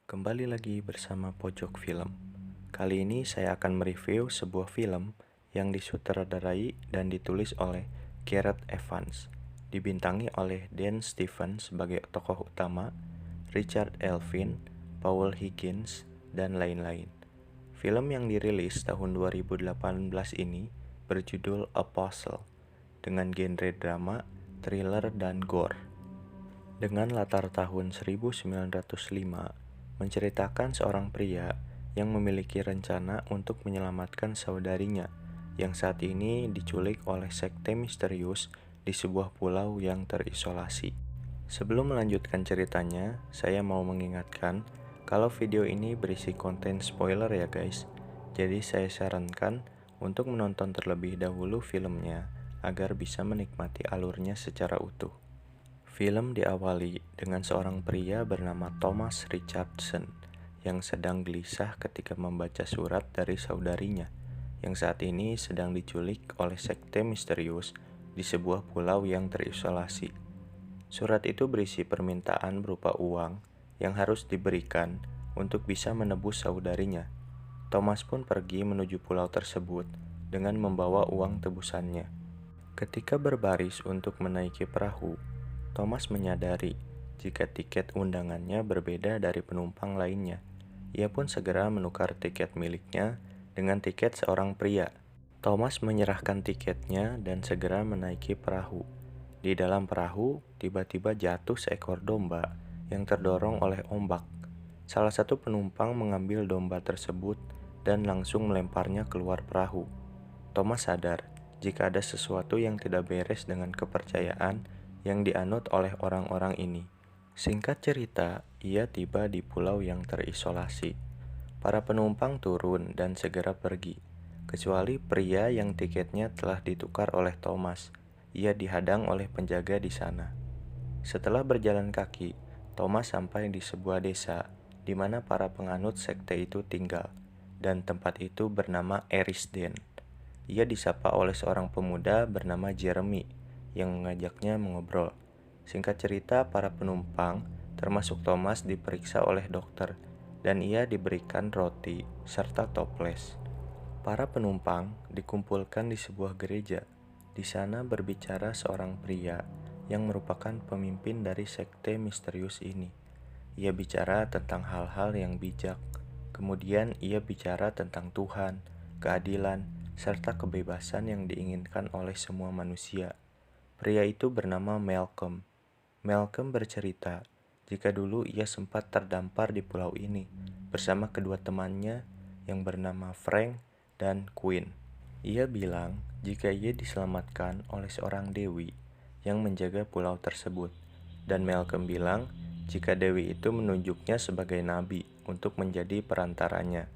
Kembali lagi bersama Pojok Film. Kali ini saya akan mereview sebuah film yang disutradarai dan ditulis oleh Gareth Evans, dibintangi oleh Dan Stevens sebagai tokoh utama, Richard Elvin, Paul Higgins, dan lain-lain. Film yang dirilis tahun 2018 ini berjudul Apostle, dengan genre drama, thriller, dan gore. Dengan latar tahun 1905, menceritakan seorang pria yang memiliki rencana untuk menyelamatkan saudarinya yang saat ini diculik oleh sekte misterius di sebuah pulau yang terisolasi. Sebelum melanjutkan ceritanya, saya mau mengingatkan kalau video ini berisi konten spoiler ya guys. Jadi saya sarankan untuk menonton terlebih dahulu filmnya agar bisa menikmati alurnya secara utuh. Film diawali dengan seorang pria bernama Thomas Richardson yang sedang gelisah ketika membaca surat dari saudarinya yang saat ini sedang diculik oleh sekte misterius di sebuah pulau yang terisolasi. Surat itu berisi permintaan berupa uang yang harus diberikan untuk bisa menebus saudarinya. Thomas pun pergi menuju pulau tersebut dengan membawa uang tebusannya. Ketika berbaris untuk menaiki perahu, Thomas menyadari jika tiket undangannya berbeda dari penumpang lainnya. Ia pun segera menukar tiket miliknya dengan tiket seorang pria. Thomas menyerahkan tiketnya dan segera menaiki perahu. Di dalam perahu, tiba-tiba jatuh seekor domba yang terdorong oleh ombak. Salah satu penumpang mengambil domba tersebut dan langsung melemparnya keluar perahu. Thomas sadar jika ada sesuatu yang tidak beres dengan kepercayaan yang dianut oleh orang-orang ini. Singkat cerita, ia tiba di pulau yang terisolasi. Para penumpang turun dan segera pergi, kecuali pria yang tiketnya telah ditukar oleh Thomas. Ia dihadang oleh penjaga di sana. Setelah berjalan kaki, Thomas sampai di sebuah desa di mana para penganut sekte itu tinggal, dan tempat itu bernama Erisden. Ia disapa oleh seorang pemuda bernama Jeremy yang mengajaknya mengobrol. Singkat cerita, para penumpang, termasuk Thomas, diperiksa oleh dokter, dan ia diberikan roti serta toples. Para penumpang dikumpulkan di sebuah gereja. Di sana berbicara seorang pria yang merupakan pemimpin dari sekte misterius ini. Ia bicara tentang hal-hal yang bijak. Kemudian ia bicara tentang Tuhan, keadilan, serta kebebasan yang diinginkan oleh semua manusia. Pria itu bernama Malcolm. Malcolm bercerita jika dulu ia sempat terdampar di pulau ini bersama kedua temannya yang bernama Frank dan Quinn. Ia bilang jika ia diselamatkan oleh seorang dewi yang menjaga pulau tersebut, dan Malcolm bilang jika dewi itu menunjuknya sebagai nabi untuk menjadi perantaranya.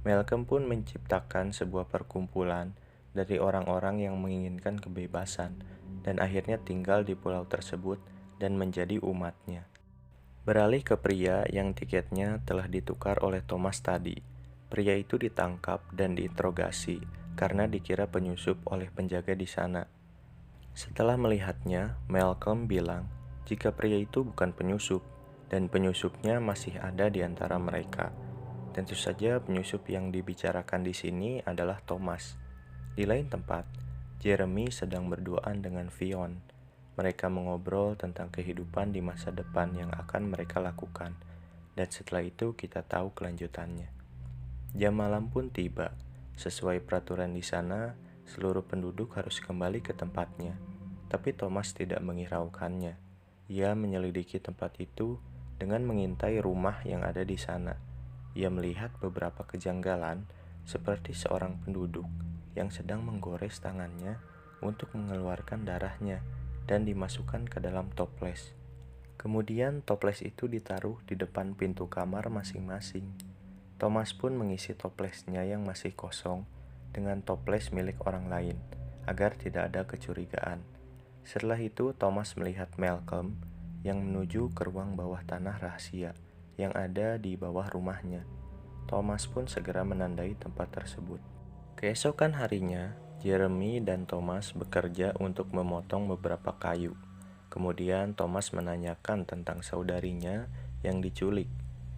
Malcolm pun menciptakan sebuah perkumpulan dari orang-orang yang menginginkan kebebasan dan akhirnya tinggal di pulau tersebut dan menjadi umatnya. Beralih ke pria yang tiketnya telah ditukar oleh Thomas tadi. Pria itu ditangkap dan diinterogasi karena dikira penyusup oleh penjaga di sana. Setelah melihatnya, Malcolm bilang jika pria itu bukan penyusup dan penyusupnya masih ada di antara mereka. Tentu saja penyusup yang dibicarakan di sini adalah Thomas. Di lain tempat, Jeremy sedang berduaan dengan Fionn. Mereka mengobrol tentang kehidupan di masa depan yang akan mereka lakukan, dan setelah itu kita tahu kelanjutannya. Jam malam pun tiba. Sesuai peraturan di sana, seluruh penduduk harus kembali ke tempatnya. Tapi Thomas tidak menghiraukannya. Ia menyelidiki tempat itu dengan mengintai rumah yang ada di sana. Ia melihat beberapa kejanggalan seperti seorang penduduk yang sedang menggores tangannya untuk mengeluarkan darahnya dan dimasukkan ke dalam toples. Kemudian toples itu ditaruh di depan pintu kamar masing-masing. Thomas pun mengisi toplesnya yang masih kosong dengan toples milik orang lain agar tidak ada kecurigaan. Setelah itu Thomas melihat Malcolm yang menuju ke ruang bawah tanah rahasia yang ada di bawah rumahnya. Thomas pun segera menandai tempat tersebut. Keesokan harinya, Jeremy dan Thomas bekerja untuk memotong beberapa kayu. Kemudian Thomas menanyakan tentang saudarinya yang diculik.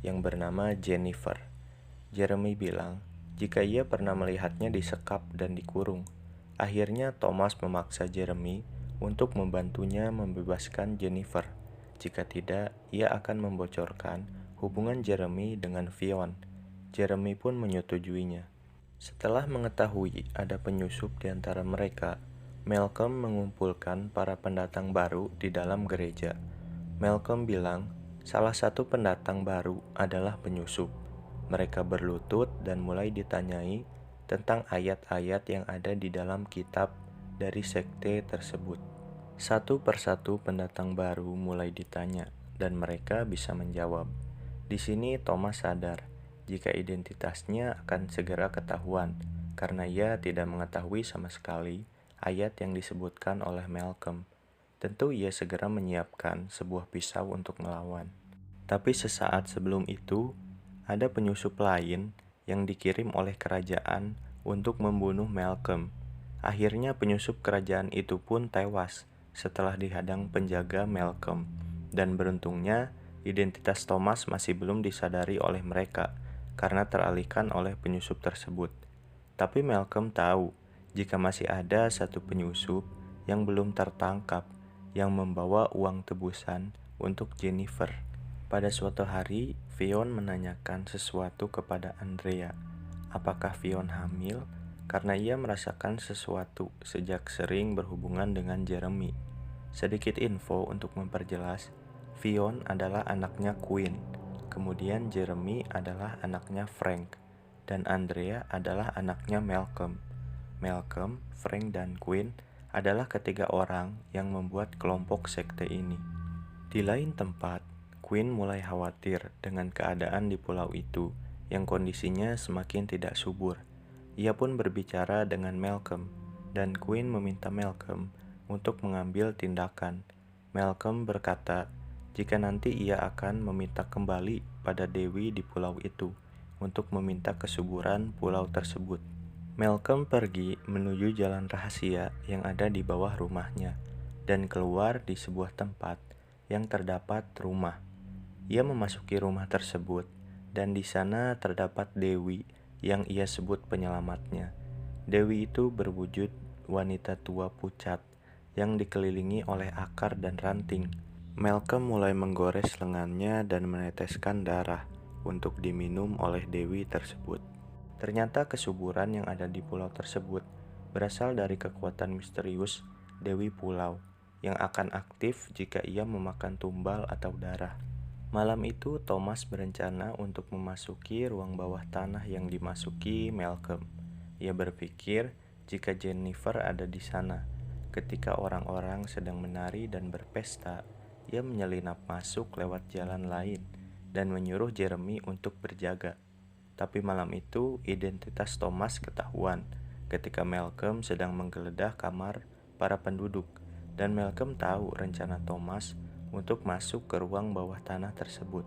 yang bernama Jennifer. Jeremy bilang jika ia pernah melihatnya disekap dan dikurung. Akhirnya Thomas memaksa Jeremy untuk membantunya membebaskan Jennifer. Jika tidak, ia akan membocorkan hubungan Jeremy dengan Fionn. Jeremy pun menyetujuinya. Setelah mengetahui ada penyusup di antara mereka, Malcolm mengumpulkan para pendatang baru di dalam gereja. Malcolm bilang, salah satu pendatang baru adalah penyusup. Mereka berlutut dan mulai ditanyai tentang ayat-ayat yang ada di dalam kitab dari sekte tersebut. Satu persatu pendatang baru mulai ditanya, dan mereka bisa menjawab. Di sini Thomas sadar jika identitasnya akan segera ketahuan, karena ia tidak mengetahui sama sekali ayat yang disebutkan oleh Malcolm. Tentu ia segera menyiapkan sebuah pisau untuk melawan. Tapi sesaat sebelum itu, ada penyusup lain yang dikirim oleh kerajaan untuk membunuh Malcolm. Akhirnya penyusup kerajaan itu pun tewas setelah dihadang penjaga Malcolm. Dan beruntungnya, identitas Thomas masih belum disadari oleh mereka karena teralihkan oleh penyusup tersebut. Tapi Malcolm tahu jika masih ada satu penyusup yang belum tertangkap yang membawa uang tebusan untuk Jennifer. Pada suatu hari, Fionn menanyakan sesuatu kepada Andrea. Apakah Fionn hamil? Karena ia merasakan sesuatu sejak sering berhubungan dengan Jeremy. Sedikit info untuk memperjelas, Fionn adalah anaknya Queen, kemudian Jeremy adalah anaknya Frank, dan Andrea adalah anaknya Malcolm. Malcolm, Frank, dan Queen adalah ketiga orang yang membuat kelompok sekte ini. Di lain tempat, Queen mulai khawatir dengan keadaan di pulau itu yang kondisinya semakin tidak subur. Ia pun berbicara dengan Malcolm, dan Queen meminta Malcolm untuk mengambil tindakan. Malcolm berkata jika nanti ia akan meminta kembali pada Dewi di pulau itu untuk meminta kesuburan pulau tersebut. Malcolm pergi menuju jalan rahasia yang ada di bawah rumahnya dan keluar di sebuah tempat yang terdapat rumah. Ia memasuki rumah tersebut dan di sana terdapat Dewi yang ia sebut penyelamatnya. Dewi itu berwujud wanita tua pucat yang dikelilingi oleh akar dan ranting. Malcolm mulai menggores lengannya dan meneteskan darah untuk diminum oleh Dewi tersebut. Ternyata kesuburan yang ada di pulau tersebut berasal dari kekuatan misterius Dewi Pulau yang akan aktif jika ia memakan tumbal atau darah. Malam itu Thomas berencana untuk memasuki ruang bawah tanah yang dimasuki Malcolm. Ia berpikir jika Jennifer ada di sana. Ketika orang-orang sedang menari dan berpesta, ia menyelinap masuk lewat jalan lain dan menyuruh Jeremy untuk berjaga. Tapi malam itu identitas Thomas ketahuan ketika Malcolm sedang menggeledah kamar para penduduk, dan Malcolm tahu rencana Thomas untuk masuk ke ruang bawah tanah tersebut.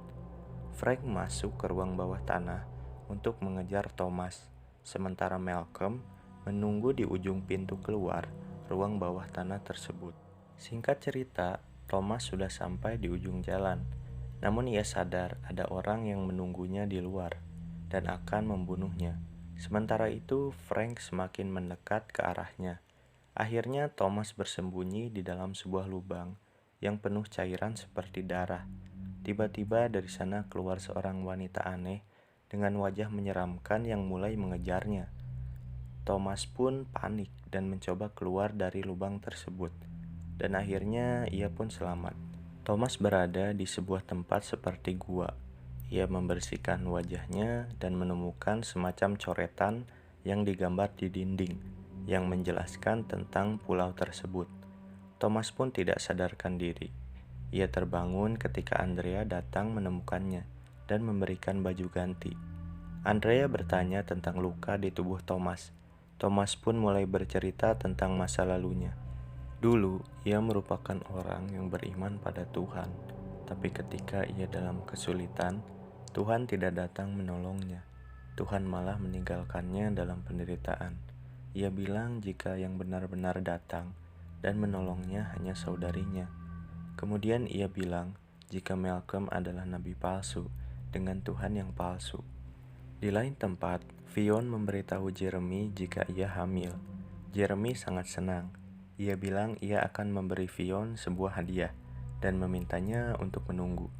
Frank masuk ke ruang bawah tanah untuk mengejar Thomas, sementara Malcolm menunggu di ujung pintu keluar ruang bawah tanah tersebut. Singkat cerita, Thomas sudah sampai di ujung jalan, namun ia sadar ada orang yang menunggunya di luar dan akan membunuhnya. Sementara itu, Frank semakin mendekat ke arahnya. Akhirnya Thomas bersembunyi di dalam sebuah lubang yang penuh cairan seperti darah. Tiba-tiba dari sana keluar seorang wanita aneh dengan wajah menyeramkan yang mulai mengejarnya. Thomas pun panik dan mencoba keluar dari lubang tersebut, dan akhirnya ia pun selamat. Thomas berada di sebuah tempat seperti gua. Ia membersihkan wajahnya dan menemukan semacam coretan yang digambar di dinding yang menjelaskan tentang pulau tersebut. Thomas pun tidak sadarkan diri. Ia terbangun ketika Andrea datang menemukannya dan memberikan baju ganti. Andrea bertanya tentang luka di tubuh Thomas. Thomas pun mulai bercerita tentang masa lalunya. Dulu, ia merupakan orang yang beriman pada Tuhan, tapi ketika ia dalam kesulitan, Tuhan tidak datang menolongnya. Tuhan malah meninggalkannya dalam penderitaan. Ia bilang jika yang benar-benar datang dan menolongnya hanya saudarinya. Kemudian ia bilang jika Malcolm adalah nabi palsu dengan Tuhan yang palsu. Di lain tempat, Fion memberitahu Jeremy jika ia hamil. Jeremy sangat senang. Ia bilang ia akan memberi Fion sebuah hadiah dan memintanya untuk menunggu.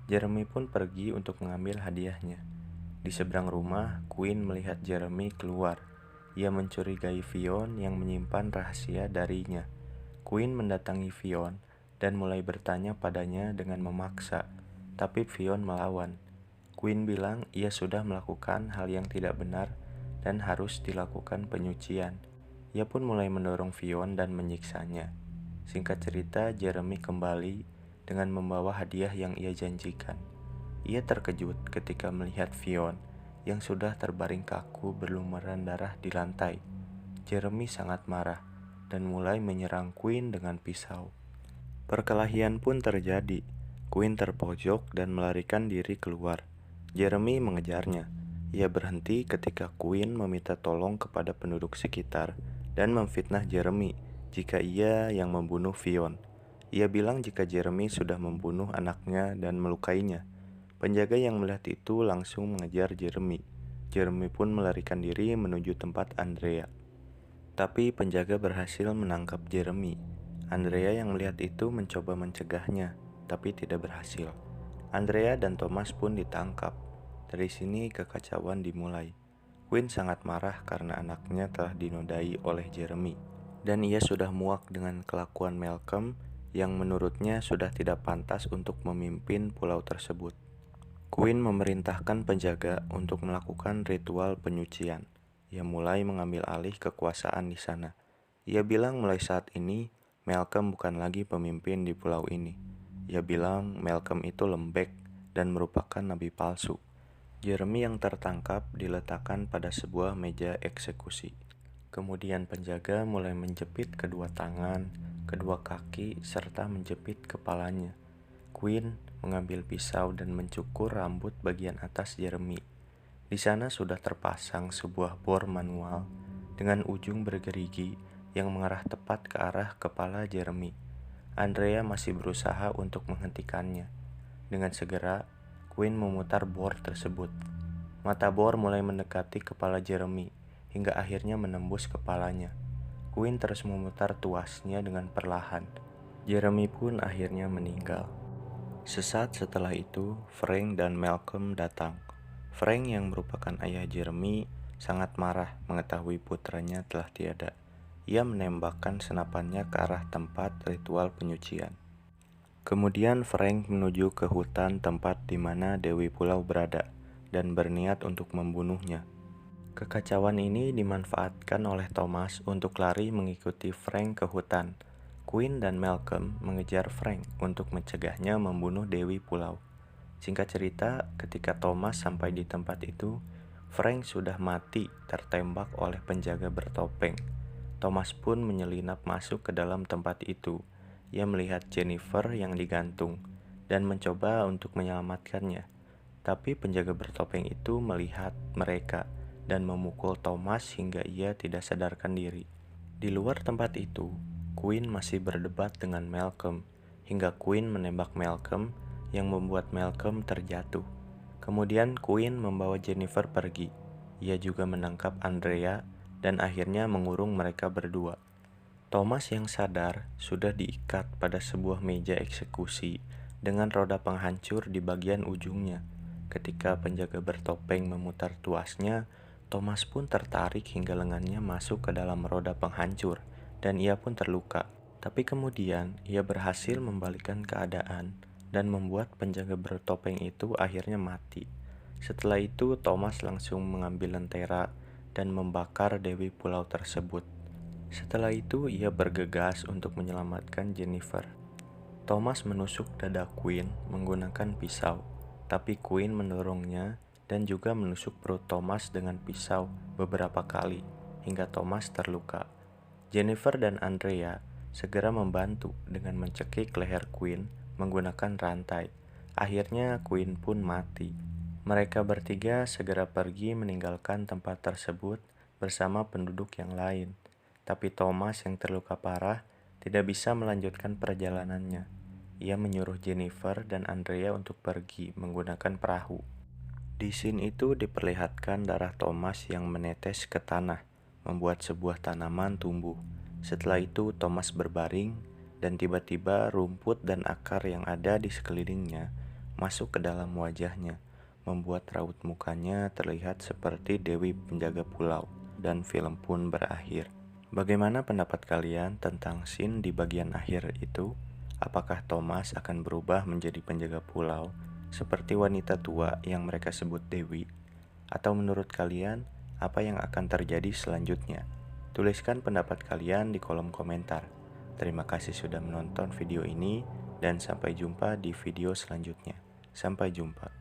Jeremy pun pergi untuk mengambil hadiahnya. Di seberang rumah, Quinn melihat Jeremy keluar. Ia mencurigai Fion yang menyimpan rahasia darinya. Quinn mendatangi Fion dan mulai bertanya padanya dengan memaksa, tapi Fion melawan. Quinn bilang ia sudah melakukan hal yang tidak benar dan harus dilakukan penyucian. Ia pun mulai mendorong Fion dan menyiksanya. Singkat cerita, Jeremy kembali dengan membawa hadiah yang ia janjikan. Ia terkejut ketika melihat Fion yang sudah terbaring kaku berlumuran darah di lantai. Jeremy sangat marah dan mulai menyerang Quinn dengan pisau. Perkelahian pun terjadi. Quinn terpojok dan melarikan diri keluar. Jeremy mengejarnya. Ia berhenti ketika Quinn meminta tolong kepada penduduk sekitar dan memfitnah Jeremy jika ia yang membunuh Fion. Ia bilang jika Jeremy sudah membunuh anaknya dan melukainya. Penjaga yang melihat itu langsung mengejar Jeremy. Jeremy pun melarikan diri menuju tempat Andrea. Tapi penjaga berhasil menangkap Jeremy. Andrea yang melihat itu mencoba mencegahnya, tapi tidak berhasil. Andrea dan Thomas pun ditangkap. Dari sini kekacauan dimulai. Quinn sangat marah karena anaknya telah dinodai oleh Jeremy. Dan ia sudah muak dengan kelakuan Malcolm yang menurutnya sudah tidak pantas untuk memimpin pulau tersebut. Quinn memerintahkan penjaga untuk melakukan ritual penyucian. Ia mulai mengambil alih kekuasaan di sana. Ia bilang mulai saat ini, Malcolm bukan lagi pemimpin di pulau ini. Ia bilang Malcolm itu lembek dan merupakan nabi palsu. Jeremy yang tertangkap diletakkan pada sebuah meja eksekusi. Kemudian penjaga mulai menjepit kedua tangan, kedua kaki, serta menjepit kepalanya. Quinn mengambil pisau dan mencukur rambut bagian atas Jeremy. Di sana sudah terpasang sebuah bor manual dengan ujung bergerigi yang mengarah tepat ke arah kepala Jeremy. Andrea masih berusaha untuk menghentikannya. Dengan segera, Quinn memutar bor tersebut. Mata bor mulai mendekati kepala Jeremy hingga akhirnya menembus kepalanya. Quinn terus memutar tuasnya dengan perlahan. Jeremy pun akhirnya meninggal. Sesaat setelah itu, Frank dan Malcolm datang. Frank yang merupakan ayah Jeremy sangat marah mengetahui putranya telah tiada. Ia menembakkan senapannya ke arah tempat ritual penyucian. Kemudian Frank menuju ke hutan tempat di mana Dewi Pulau berada dan berniat untuk membunuhnya. Kekacauan ini dimanfaatkan oleh Thomas untuk lari mengikuti Frank ke hutan. Quinn dan Malcolm mengejar Frank untuk mencegahnya membunuh Dewi Pulau. Singkat cerita, ketika Thomas sampai di tempat itu, Frank sudah mati tertembak oleh penjaga bertopeng. Thomas pun menyelinap masuk ke dalam tempat itu. Ia melihat Jennifer yang digantung dan mencoba untuk menyelamatkannya. Tapi penjaga bertopeng itu melihat mereka dan memukul Thomas hingga ia tidak sadarkan diri. Di luar tempat itu, Quinn masih berdebat dengan Malcolm hingga Quinn menembak Malcolm yang membuat Malcolm terjatuh. Kemudian Quinn membawa Jennifer pergi. Ia juga menangkap Andrea dan akhirnya mengurung mereka berdua. Thomas yang sadar sudah diikat pada sebuah meja eksekusi dengan roda penghancur di bagian ujungnya. Ketika penjaga bertopeng memutar tuasnya, Thomas pun tertarik hingga lengannya masuk ke dalam roda penghancur dan ia pun terluka. Tapi kemudian ia berhasil membalikkan keadaan dan membuat penjaga bertopeng itu akhirnya mati. Setelah itu Thomas langsung mengambil lentera dan membakar Dewi Pulau tersebut. Setelah itu ia bergegas untuk menyelamatkan Jennifer. Thomas menusuk dada Quinn menggunakan pisau, tapi Quinn mendorongnya dan juga menusuk perut Thomas dengan pisau beberapa kali hingga Thomas terluka. Jennifer dan Andrea segera membantu dengan mencekik leher Quinn menggunakan rantai. Akhirnya Quinn pun mati. Mereka bertiga segera pergi meninggalkan tempat tersebut bersama penduduk yang lain. Tapi Thomas yang terluka parah tidak bisa melanjutkan perjalanannya. Ia menyuruh Jennifer dan Andrea untuk pergi menggunakan perahu. Di scene itu diperlihatkan darah Thomas yang menetes ke tanah, membuat sebuah tanaman tumbuh. Setelah itu Thomas berbaring, dan tiba-tiba rumput dan akar yang ada di sekelilingnya masuk ke dalam wajahnya, membuat raut mukanya terlihat seperti Dewi penjaga pulau, dan film pun berakhir. Bagaimana pendapat kalian tentang scene di bagian akhir itu? Apakah Thomas akan berubah menjadi penjaga pulau seperti wanita tua yang mereka sebut Dewi? Atau menurut kalian, apa yang akan terjadi selanjutnya? Tuliskan pendapat kalian di kolom komentar. Terima kasih sudah menonton video ini, dan sampai jumpa di video selanjutnya. Sampai jumpa.